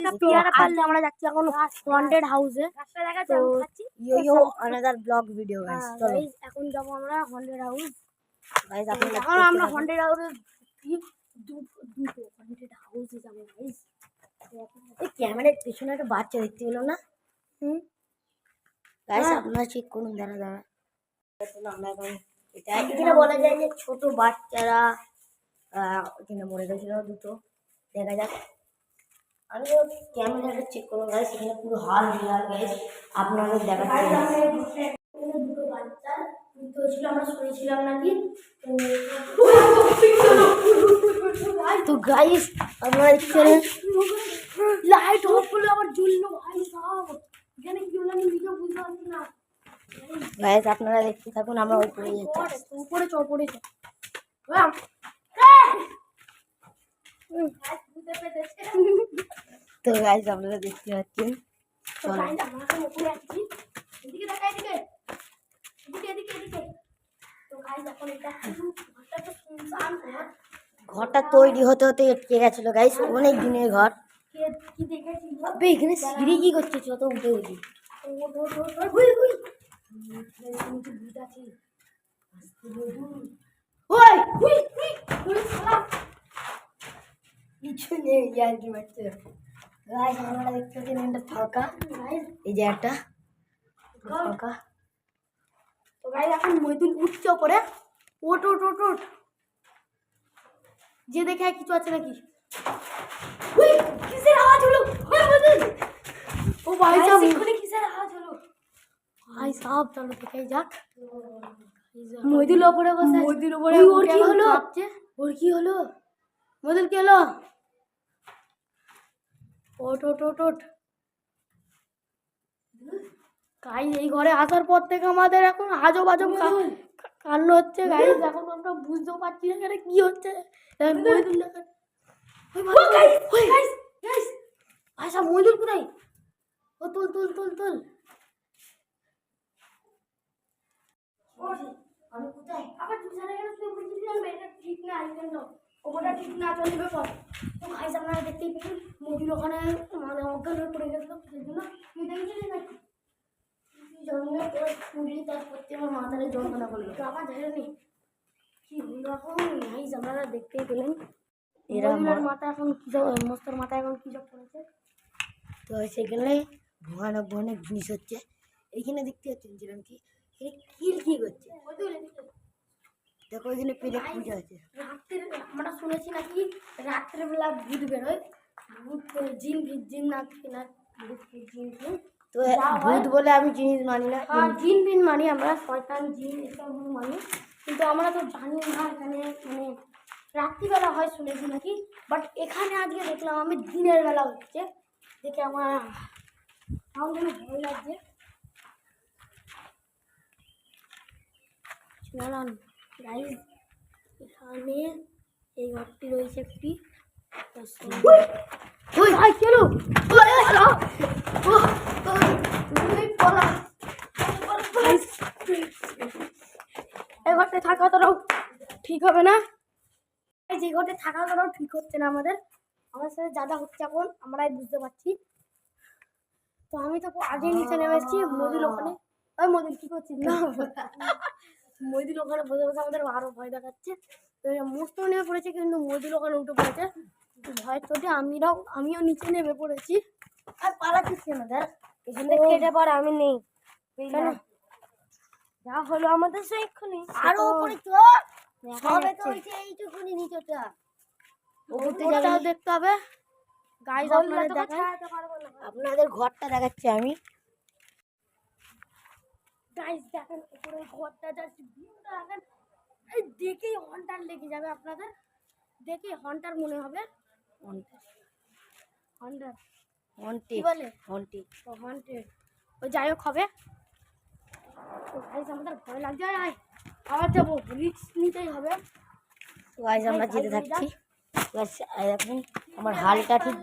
একটা পেয়ারা পারলে আমরা যাচ্ছি এখন হন্টেড হাউসে। তো ইয়ো অ্যানাদার ব্লগ ভিডিও গাইস, চলো এখন যাবো আমরা হন্টেড হাউস গাইস। আপনারা এখন আমরা হন্টেড হাউসে দুটো হন্টেড হাউসে যাবো গাইস। এই ক্যামেরার পিছনে একটা বাচ্চা দেখতে পেলো না? গাইস আপনারা চেক করুন, দাঁড়া আমরা এখন এটা এখানে বলা যায় যে ছোট বাচ্চারা এখানে মরে গেছিল দুটো। দেখা যাক, আমি ক্যামেরাটা চেক করবো গাইস। এখানে পুরো হাল লাল গাইস, আপনাদের দেখাচ্ছি। দুটো বাচ্চা মৃত্যু হয়েছিল, আমরা শুনেছিলাম নাকি। তো গাইস আপনারা দেখছেন লাইট অফ করলে আবার জ্বললো ভাই সাহেব। এখানে কি হলো আমি নিজেও বুঝতে পারছি না গাইস, আপনারা দেখতে থাকুন, আমরা উপরে যাচ্ছি। উপরে চ উপরে চ। তো গাইস আপনারা দেখতে পাচ্ছেন, চলো ঘরটা তৈরি হতে হতে এটকে গেছিল গাইস, অনেক দিনের ঘর। এখানে সিঁড়ি কি করছে, চত উঠে দেখি। কিছু নেই কি মারছে গাইস। আমরা দেখতে পাচ্ছি একটা ফাঁকা, এই যে একটা ফাঁকা। তো গাইস এখন মইদুল উঠছে ওপরে। ওট ওট ওট ওট যে দেখে কিছু আছে নাকি। কিসের আওয়াজ হলো? ও ভাই সাহেব এখানে কিসের আওয়াজ হলো? ভাই সাহেব চলো দেখে যাক। মইদুল ওপরে বসে, মইদুল ওপরে। ওর কি হলো? ওর কি হলো? মইদুল কি হলো? ওট ওট ওট ওট গাইস এই ঘরে আসার পর থেকে আমাদের এখন আজব আজব কাণ্ড হচ্ছে গাইস। এখন আমরা বুঝতেও পারছি না এখানে কি হচ্ছে। মইদুল ভাই সাহেব মইদুল কোথায়? ও তুল তুল তুল তুল। আমি কোথায়? আবার দুসারে গেলে তুই বলছিস এটা ঠিক না, এখানে ওটা ঠিক না, চলবে পর। তো গাইস আপনারা দেখতেই পেলেন মইদুল ওখানে মানে অজ্ঞান হয়ে পড়ে গেছিল। সেই জন্য তুই দেখেছিলি নাকি? জন্মে তোর পুরি তার করতে আমার মাথায় যন্ত্রণা করলো। তো আবার জানি কি হলো এখন। গাইস আপনারা দেখতেই পেলেন এরা মইদুলের মাথা এখন কি সব, মস্তর মাথা এখন কি সব করেছে। তো সেখানে ভয়ানক ভয়ানক জিনিস হচ্ছে। এইখানে দেখতে পাচ্ছেন যেরকম কি কি করছে। দেখো এখানে পেলে পূজা আছে। রাত্রে আমরা শুনেছি নাকি রাত্রেবেলা ভূত বেরোয়। ভূত জিন জিন না কিনা ভূত জিন ফিন। তো ভূত বলে আমি জিনিস মানি না, আর জিন ফিন মানি আমরা, শয়তান জিন এসব মানি, কিন্তু আমরা তো জানি না এখানে মানে রাত্রিবেলা হয় শুনেছি নাকি। বাট এখানে আজকে দেখলাম আমি দিনের বেলা হচ্ছে, দেখে আমার আমার যেন ভয় লাগছে। চলান গাইজ এখানে এই ঘরটি রয়েছে একটি। এই ঘরটা থাকা তোরাও ঠিক হবে না। যে ঘরটা থাকা তোরাও ঠিক হচ্ছে না। আমাদের সাথে যা যা হচ্ছে এখন আমরাই বুঝতে পারছি। তো আমি তো আগে নিচে নেমে এসেছি। মদির ওখানে, ওই মদির কি করছিস না? মইদুল ওখানে বসে বসে আমাদের আরো ভয় দেখাচ্ছে। তো মস্ত নেমে পড়েছে, কিন্তু মইদুল ওখানে উঠে পড়েছে ভয়ের চোটে। আমিও নিচে নেমে পড়েছি। আর পালাচ্ছিস কেন? ধর এখান থেকে কেটে পর আমি নেই যা হলো আমাদের সে এক্ষুনি আরো উপরে সবে তো হয়েছে এইটুকুনি নিচেটা। ওপরটাও দেখতে হবে গাইজ। আপনাদের ঘরটা দেখাচ্ছি আমি। গাইজ দেখেন উপরে ঘরটা যাচ্ছে, ভিউটা দেখেন। এই দেখেই হন্টার লেগে যাবে আপনাদের, দেখেই হন্টার মনে হবে। হন্টার হন্টেড বলে, হন্টেড ও হন্টেড ওই যাই হোক হবে। তো গাইজ আমাদের ভয় লাগছে, আবার যাবো, রিস্ক নিতেই হবে। তো গাইজ আমরা যেতে থাকছি। এখন আমার হালটা ঠিক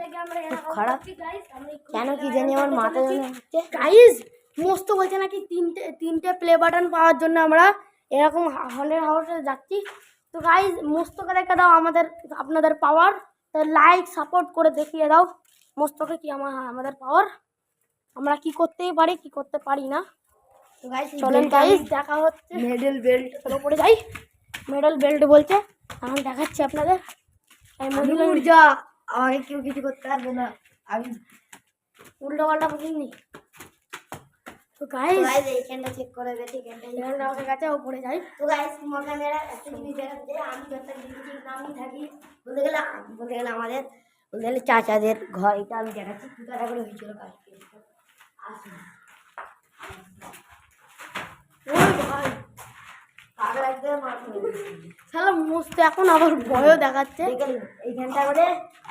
খুব খারাপ, কেন কি জানি আমার মাথা যন্ত্রণা হচ্ছে। গাইজ মস্ত বলছে নাকি তিনটে প্লে বাটন পাওয়ার জন্য আমরা এরকম হন্টেড হাউসে যাচ্ছি। তো গাইজ মস্ত করে একটা দাও আমাদের, আপনাদের পাওয়ার। তো লাইক সাপোর্ট করে দেখিয়ে দাও। মস্তকে কি আমাদের পাওয়ার, আমরা কি করতেই পারি কি করতে পারি না। তো গাইস চলেন গাইস দেখা হচ্ছে। মেডেল বেল্ট চলো পড়ে যাই। মেডেল বেল্ট বলছে, আমি দেখাচ্ছি আপনাদের। এই আমি মডেল উর্জা, আমাকে কেউ কিছু করতে পারবে না। আমি উল্টো পাল্টা বুঝিনি। তো তো গাইস গাইস এইখানটা চেক করে গেছি, এইখানটা এখানটা আমাদের কাছে ও পড়ে যাই। তো গাইস তোমার ক্যামেরা একটা জিনিস দেখাতে চাই। আমি যত ডিজিটাল নামই থাকি বলতে গেলে আমাদের বলতে গেলে চাচাদের ঘর, এটা আমি দেখাচ্ছি কি করে হয়েছিল কাজটি। আসুন ওই ভাই পাগল একদম মারতে শালা মস্ত এখন আবার ভয়ও দেখাচ্ছে। দেখেন এইখানটা করে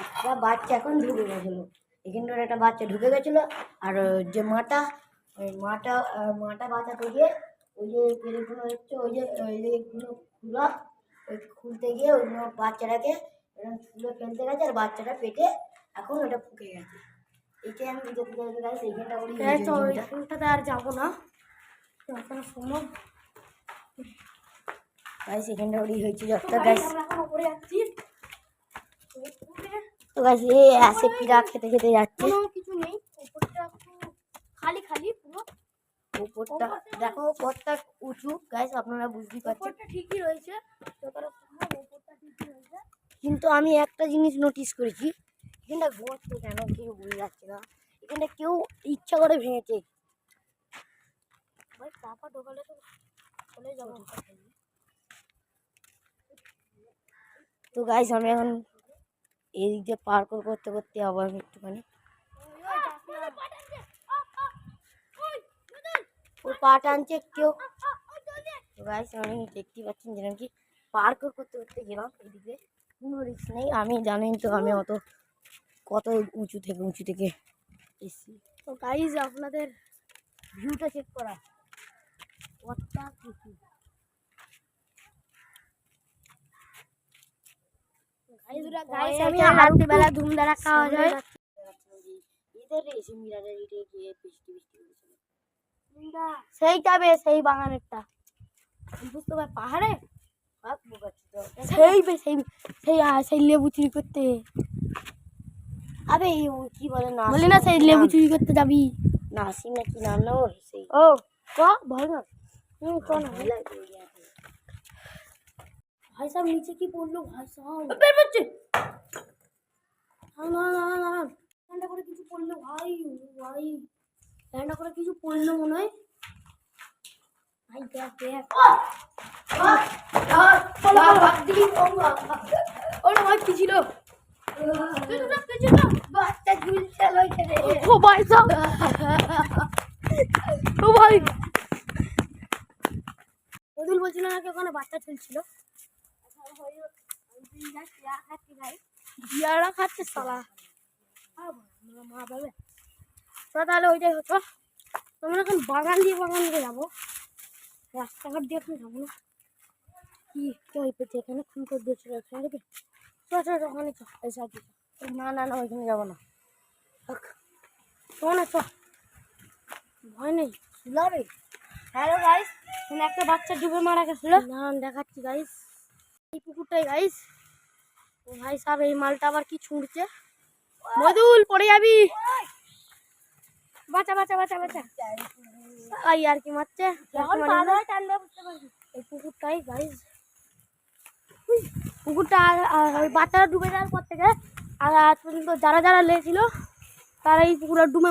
একটা বাচ্চা এখন ঢুকে গেছিলো, এখানটার একটা বাচ্চা ঢুকে গেছিলো। আর যে মাটা, ওই মাটা বাঁচাতে গিয়ে ওই যে পেরেগুলো হচ্ছে, ওই যে এগুলো খুলা, ওই খুলতে গিয়ে ওইগুলো বাচ্চাটাকে এরকম খুলে ফেলতে গেছে, আর বাচ্চাটা পেটে এখন ওটা ফুকে গেছে। এটাই আমি বুঝতে চাইছি গাইস, এইখানটা করে তো ওইখানটাতে আর যাবো না, এখন সম্ভব। গাইস এখানটা করেই হয়েছিল তো তো guys, গাইস। আমরা এখন উপরে যাচ্ছি। তো গাইস এই আসে পিড়া খেতে খেতে যাচ্ছে। কোনো কিছু নেই, উপরটা একটু খালি খালি পুরো। উপরটা দেখো, উপরটা উঁচু গাইস, আপনারা বুঝতেই পারছেন। উপরটা ঠিকই রয়েছে, যতটা সম্ভব উপরটা ঠিকই রয়েছে। কিন্তু আমি একটা জিনিস নোটিস করেছি, এখানটা গর্ত কেন কেউ বুঝে যাচ্ছে না, এখানটা কেউ ইচ্ছা করে ভেঙেছে। ভাই পাপা ঢোকালে তো চলে যাবো। তো গাইস আমি এখন এই দিক দিয়ে পার করতে করতে আবার একটুখানি ওর পা টানছে কেউ। তো গাইস আমি দেখতেই পাচ্ছেন যেরকম কি পার করতে করতে গেলাম এদিকে, কোনো রিস্ক নেই। আমি জানেন তো আমি কত উঁচু থেকে এসেছি। তো গাইজ আপনাদের ভিউটা চেক করা কতটা কিছু। গাইজ আমি রাত্রিবেলা ধুমধারা খাওয়া যায়। এদের এসে মিরাজের ইটে গিয়ে বৃষ্টি করেছিল। সেইটা বে সেই বাগানেরটা বুঝতে পার পাহাড়ে ভাগ বোকাচ্ছি তো। সেই বে সেই সেই সেই লেবু চুরি করতে আবে ও কি বলে না, বলি না সেই লেবু চুরি করতে যাবি। নাসিম না কি নাম না ওর, সেই ও ক ভয় না কোন ভয় লাগে ওই ইয়াতে। ভাই সাহেব নিচে কি পড়লো ভাই সাহেব বের করছে না না না না ঠান্ডা করে কিছু পড়লো ভাই ভাই ঠান্ডা করে কিছু পড়লো মনে হয় ভাই দেখ দেখ ওরা ভাই কি ছিল বাচ্চা ঝুলছিল ওইখানে। ও ভাই সাহেব ও ভাই মদুল বলছিল নাকি ওখানে বাচ্চা চলছিল বিয়ারা খাচ্ছে সালা মা বাবা তো তাহলে ওইটাই হতো। তোমরা এখন বাগান দিয়ে যাবো, রাস্তাঘাট দিয়ে এখন যাবো না। কি কেউ পেতে এখানে খুন করে দিয়েছিল এখানে দেখে ওখানে চ পয়সা দিতে না না না ওইখানে যাবো না, শোন চ ভয় নেই শুলাবে। হ্যালো গাইস, একটা বাচ্চা ডুবে মারা গেছিল না দেখাচ্ছি গাইস, এই পুকুরটাই গাইস। ও ভাই সাহেব এই মালটা আবার কি ছুঁড়ছে, মদুল পড়ে যাবি, বাঁচা বাঁচা বাঁচা বাঁচা আই আর কি মারছে এই পুকুরটাই গাইস। পুকুরটা ওই বাচ্চারা ডুবে যাওয়ার পর থেকে আর আজ পর্যন্ত যারা যারা লেগেছিল তারা এই পুকুরে ডুবে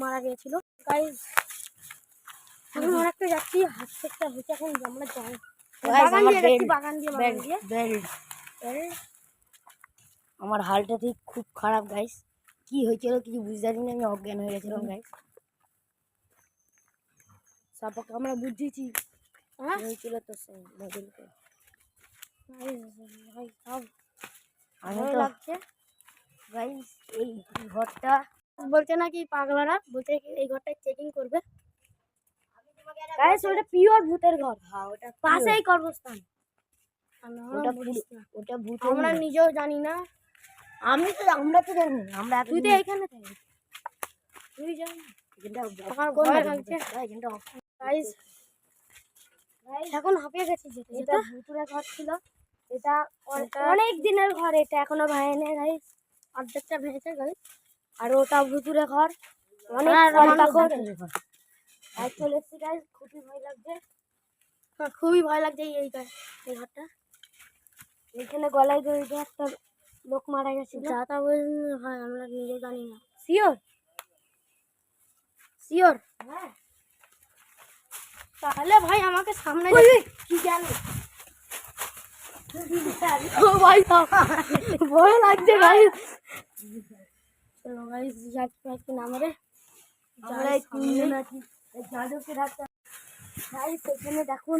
মারা গিয়েছিল গাইস। এখন অনেকটা যাচ্ছি হাসতে হচ্ছে এখন আমরা যাই বাগান দিয়ে বেল্ট আমার হালটা ঠিক খুব খারাপ গাইস, কি হয়েছিল কিছু বুঝতে পারিনি, আমি অজ্ঞান হয়ে গেছিলাম গাইস। সাপকে আমরা বুঝিয়েছি হয়েছিল তো মডেলকে ভাই সব আমি ভয় তো লাগছে গাইস। এই ঘরটা বলছে নাকি পাগলারা বলছে এই ঘরটায় চেকিং করবে গাইস, ওটা পিওর ভূতের ঘর, হ্যাঁ ওটা পাশেই কর্মস্থান। ওটা ভূত আমরা নিজেও জানি না, আমরা তো জানি, আমরা তুই তো এখানে থাকিস তুই জানি আমার ভয় লাগছে গাইস। এখন হাঁপিয়ে গেছি যেতে এটা যেতে। ভূতুরে ঘর ছিল, এটা অনেক দিনের ঘর, এটা এখনো ভাঙেনি গাইস, অর্ধেকটা ভেঙেছে গাইস, আর ওটা ভুতুরে ঘর অনেক আর চলে এসেছি গাইস, খুবই ভয় লাগছে। হ্যাঁ, খুবই ভয় লাগছে এই ঘরটা। এখানে গলায় দড়িতে একটা লোক মারা গেছিল। যাতা বলছে ভাই, আমরা নিজে জানি না। শিওর শিওর হ্যাঁ। তাহলে ভাই আমাকে সামনে কি জানো ও ভাই ভয় লাগছে গাইস। চলো গাইস যাচ্ছি নামরে। আমরা এই তিনজন আছি, এই জাদুকে রাখতে গাইস। এখানে দেখুন,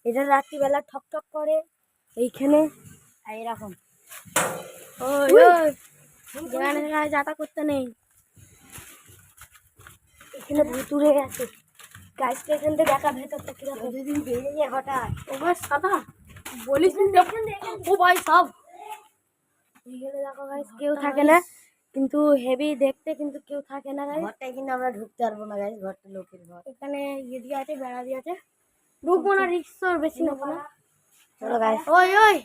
এটা রাত্রিবেলা ঠক ঠক করে এইখানে এইরকম ওই ওই যেখানে যাতা করতে নেই, এখানে ভুতুরে আছে গাইস। এখান থেকে দেখা ভেতরটা কিরকম দুদিন বেরিয়ে যায় হঠাৎ। ও ভাই সাদা বলিস ও ভাই সব এখানে দেখো গাইস, কেউ থাকে না কিন্তু হেভি দেখতে, কিন্তু কেউ থাকে না গাইস। ঘরটায় কিন্তু আমরা ঢুকতে পারবো না গাইস, ঘরটা লোকের ঘর। এখানে ইয়ে দিয়ে আছে, বেড়া দিয়ে আছে, ঢুকবো না, রিক্সর বেশি নেবো না। চলো গাইস, ওই ওই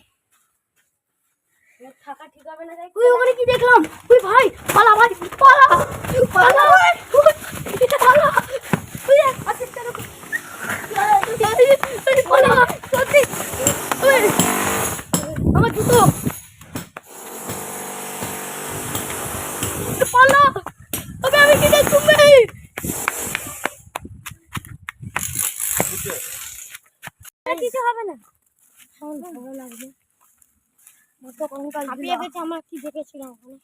থাকা ঠিক হবে না গাইস। ওই ওখানে কি দেখলাম, ওই ভাই পালা ভাই পালা পালা পালা ওই আছে কেন ওই পালা সত্যি ওই আমার জুতো পালা তবে আমি কি দেখছি কিছু হবে না। ভালো লাগবে হাঁপিয়ে গেছে। আমার কি দেখেছিলাম ওখানে,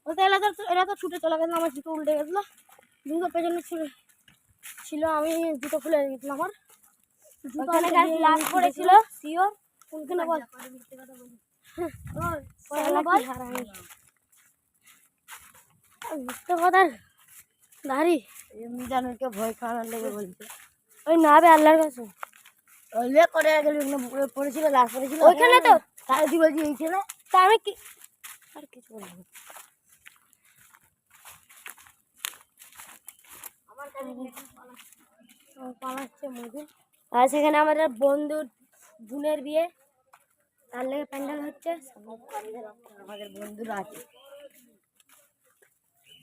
বলতে এরা তো ছুটে চলে গেছিল, আমার জুতো উল্টে গেছিলো, জুতো পেছনে ছুটে ছিল, আমি জুতো খুলে গেছিলাম। আমার ওখানে গাছ লাশ পড়েছিল শিওর কোনখানে বল মিথ্যে কথার ধারি এমনি জানোকে ভয় খাওয়ানোর লেগে বলছে। ওই না বে আল্লাহর কাছে ওইলে করে গেল, পড়েছিল লাশ পড়েছিল ওইখানে তো। তাহলে তুই বলছি এই ছেলে তা আমি কি আর কিছু বলবো পালাচ্ছে মধু। আর সেখানে আমাদের বন্ধুর বোনের বিয়ে, তার লেগে প্যান্ডেল হচ্ছে। আমাদের বন্ধুরা আছে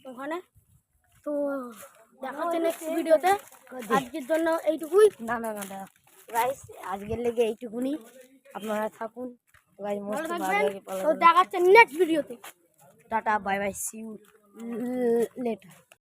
ওখানে তো দেখা হচ্ছে নেক্সট ভিডিওতে। আজকের জন্য এইটুকুই। না না না দাদা গাইস, আজকের লেগে এইটুকুনি, আপনারা থাকুন গাইস, ভালো মস্ত থাকবেন। ভালো তো দেখা হচ্ছে নেক্সট ভিডিওতে। Tata bye bye, see you letter.